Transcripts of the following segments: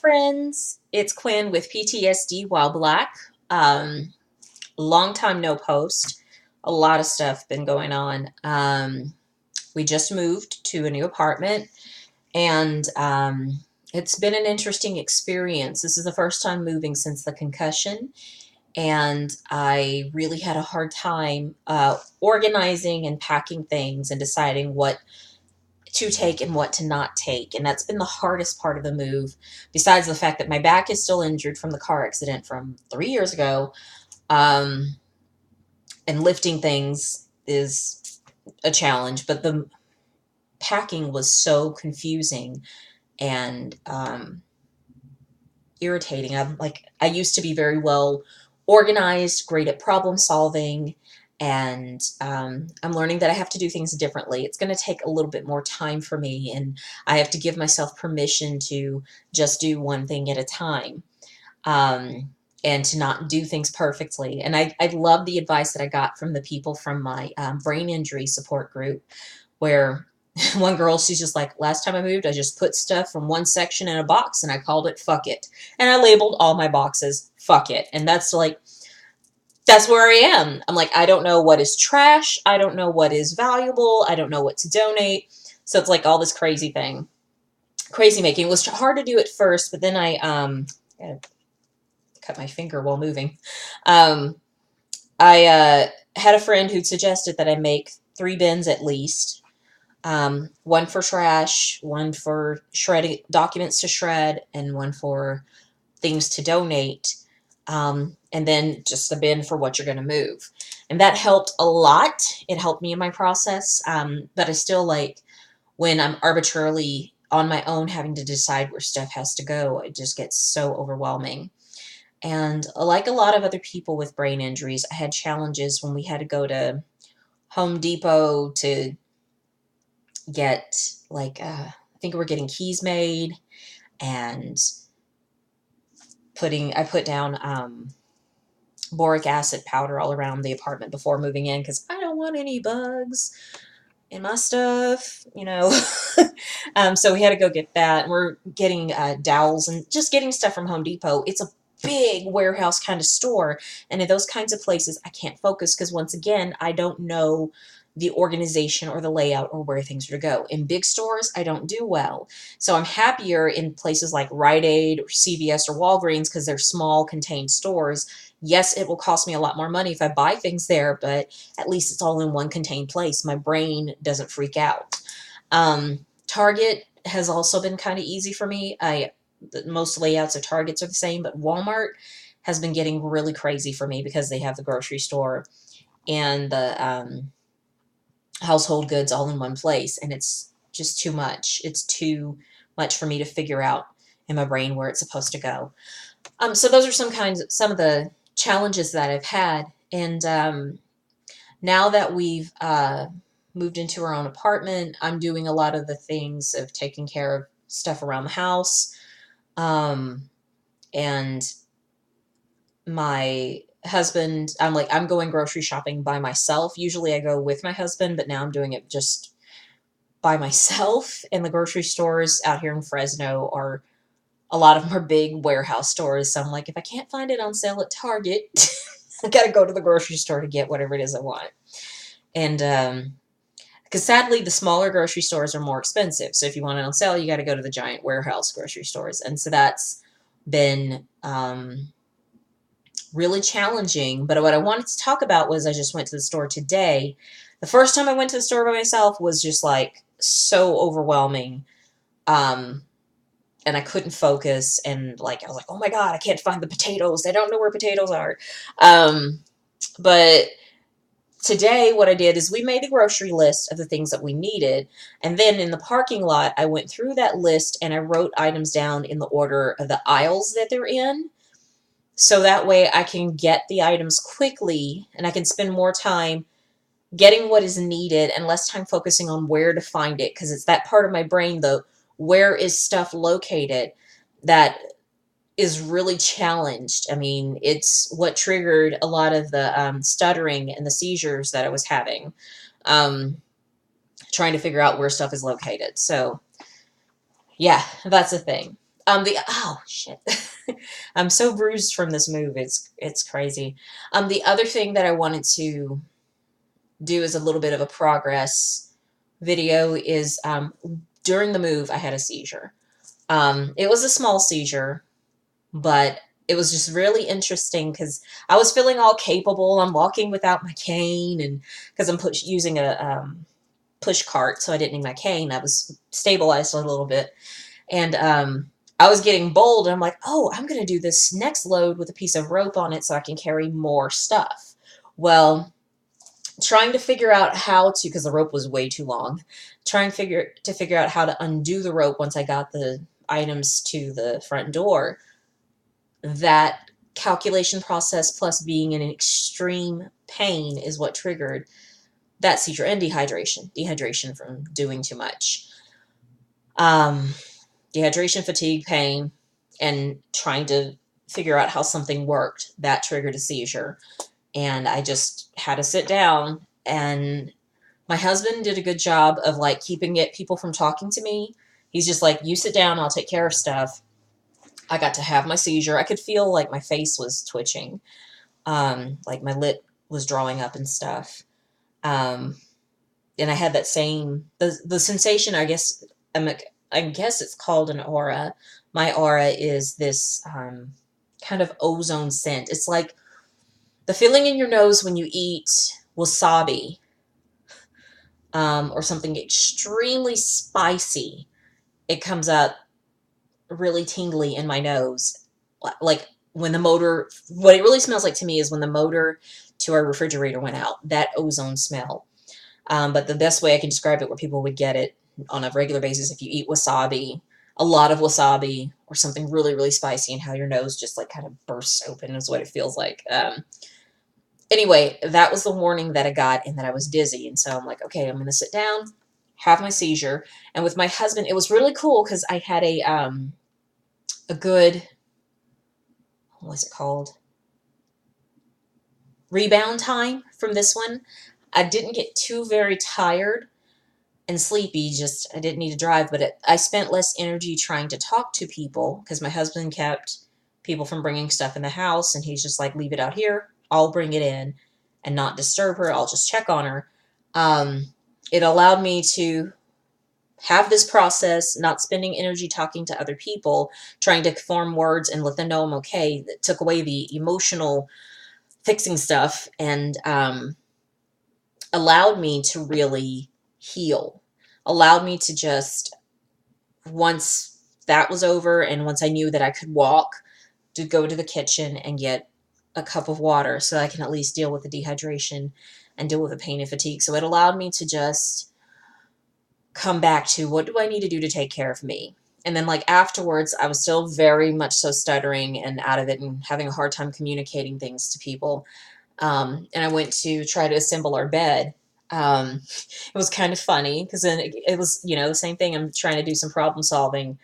friends. It's Quinn with PTSD while black. Long time no post. A lot of stuff been going on. We just moved to a new apartment, and it's been an interesting experience. This is the first time moving since the concussion, and I really had a hard time organizing and packing things and deciding what to take and what to not take. And that's been the hardest part of the move, besides the fact that my back is still injured from the car accident from 3 years ago. Um, and lifting things is a challenge, but the packing was so confusing and irritating. I used to be very well organized, great at problem solving, and I'm learning that I have to do things differently. It's going to take a little bit more time for me, and I have to give myself permission to just do one thing at a time, and to not do things perfectly. And I love the advice that I got from the people from my brain injury support group, where one girl, she's just like, last time I moved, I just put stuff from one section in a box and I called it fuck it. And I labeled all my boxes fuck it. And that's where I am. I'm like, I don't know what is trash. I don't know what is valuable. I don't know what to donate. So it's like all this crazy making. It was hard to do at first, but then I cut my finger while moving. I had a friend who suggested that I make 3 bins at least. One for trash, one for shredding documents to shred, and one for things to donate. And then just a bin for what you're going to move. And that helped a lot. It helped me in my process. But I still when I'm arbitrarily on my own having to decide where stuff has to go, it just gets so overwhelming. And like a lot of other people with brain injuries, I had challenges when we had to go to Home Depot to get I think we're getting keys made, and I put down boric acid powder all around the apartment before moving in because I don't want any bugs in my stuff. So we had to go get that. And we're getting dowels and just getting stuff from Home Depot. It's a big warehouse kind of store, and in those kinds of places I can't focus because once again I don't know the organization or the layout or where things are to go. In big stores I don't do well, so I'm happier in places like Rite Aid or CVS or Walgreens because they're small contained stores. Yes, it will cost me a lot more money if I buy things there, but at least it's all in one contained place. My brain doesn't freak out. Target has also been kind of easy for me. Most layouts of Targets are the same, but Walmart has been getting really crazy for me because they have the grocery store and the household goods all in one place, and it's just too much. It's too much for me to figure out in my brain where it's supposed to go. So those are some of the challenges that I've had, and now that we've moved into our own apartment, I'm doing a lot of the things of taking care of stuff around the house. And my husband, I'm going grocery shopping by myself. Usually I go with my husband, but now I'm doing it just by myself. And the grocery stores out here in Fresno a lot of them are big warehouse stores. So I'm like, if I can't find it on sale at Target, I gotta go to the grocery store to get whatever it is I want. And, because sadly, the smaller grocery stores are more expensive. So if you want it on sale, you got to go to the giant warehouse grocery stores. And so that's been really challenging. But what I wanted to talk about was I just went to the store today. The first time I went to the store by myself was just so overwhelming. And I couldn't focus. And I was like, oh my God, I can't find the potatoes. I don't know where potatoes are. But today, what I did is we made a grocery list of the things that we needed. And then in the parking lot, I went through that list and I wrote items down in the order of the aisles that they're in. So that way I can get the items quickly and I can spend more time getting what is needed and less time focusing on where to find it. Because it's that part of my brain, though, where is stuff located, that is really challenged. I mean, it's what triggered a lot of the stuttering and the seizures that I was having, trying to figure out where stuff is located. So, yeah, that's the thing. Oh shit, I'm so bruised from this move. It's crazy. The other thing that I wanted to do as a little bit of a progress video is during the move I had a seizure. It was a small seizure, but it was just really interesting because I was feeling all capable. I'm walking without my cane, and because I'm using a push cart, so I didn't need my cane. I was stabilized a little bit, and I was getting bold. And I'm like, oh, I'm going to do this next load with a piece of rope on it so I can carry more stuff. Well, trying to figure out how to, because the rope was way too long, trying to figure out how to undo the rope once I got the items to the front door. That calculation process plus being in extreme pain is what triggered that seizure, and dehydration from doing too much. Um, Dehydration, fatigue, pain, and trying to figure out how something worked, that triggered a seizure. And I just had to sit down, and my husband did a good job of like keeping people from talking to me. He's just like, you sit down, I'll take care of stuff. I got to have my seizure. I could feel like my face was twitching, like my lip was drawing up and stuff. Um, and I had that the sensation. I guess it's called an aura. My aura is this kind of ozone scent. It's like the feeling in your nose when you eat wasabi, or something extremely spicy. It comes up really tingly in my nose. Like when the motor, what it really smells like to me is when the motor to our refrigerator went out, that ozone smell. But the best way I can describe it where people would get it on a regular basis, if you eat wasabi, a lot of wasabi or something really, really spicy, and how your nose just like kind of bursts open is what it feels like. Anyway, that was the warning that I got, and that I was dizzy. And so I'm like, okay, I'm going to sit down, have my seizure. And with my husband, it was really cool because I had a good, what was it called? Rebound time from this one. I didn't get too very tired and sleepy, just I didn't need to drive, but I spent less energy trying to talk to people because my husband kept people from bringing stuff in the house, and he's just like, leave it out here, I'll bring it in and not disturb her, I'll just check on her. It allowed me to have this process, not spending energy talking to other people, trying to form words and let them know I'm okay. That took away the emotional fixing stuff, and allowed me to really heal, allowed me to just, once that was over and once I knew that I could walk, to go to the kitchen and get a cup of water so that I can at least deal with the dehydration and deal with the pain and fatigue. So it allowed me to just come back to, what do I need to do to take care of me? And then like afterwards, I was still very much so stuttering and out of it and having a hard time communicating things to people. And I went to try to assemble our bed. It was kind of funny because then it was, the same thing. I'm trying to do some problem solving,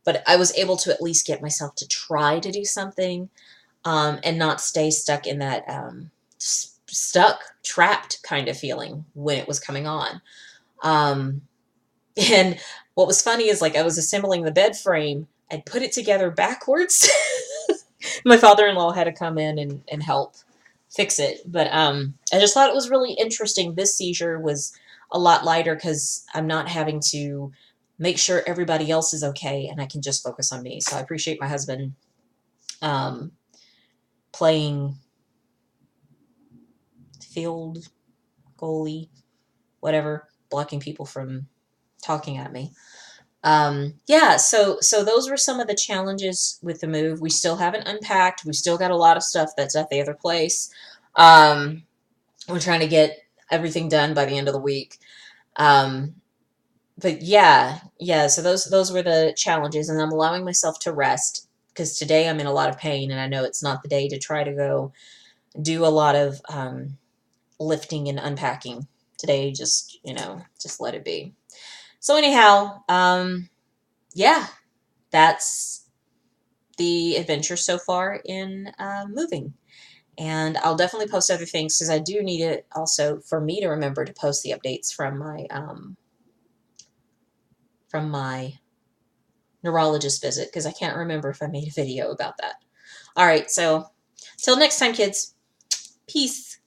but I was able to at least get myself to try to do something, and not stay stuck in that trapped kind of feeling when it was coming on. Um, and what was funny is like I was assembling the bed frame. I'd put it together backwards. My father-in-law had to come in and help fix it. But I just thought it was really interesting. This seizure was a lot lighter because I'm not having to make sure everybody else is okay, and I can just focus on me. So I appreciate my husband playing field goalie, whatever, blocking people from talking at me. Yeah, so those were some of the challenges with the move. We still haven't unpacked. We still got a lot of stuff that's at the other place. We're trying to get everything done by the end of the week. But yeah, so those were the challenges, and I'm allowing myself to rest because today I'm in a lot of pain, and I know it's not the day to try to go do a lot of lifting and unpacking. Today, just let it be. So anyhow, yeah, that's the adventure so far in moving. And I'll definitely post other things because I do need it also for me to remember to post the updates from my neurologist visit, because I can't remember if I made a video about that. All right, so till next time, kids. Peace.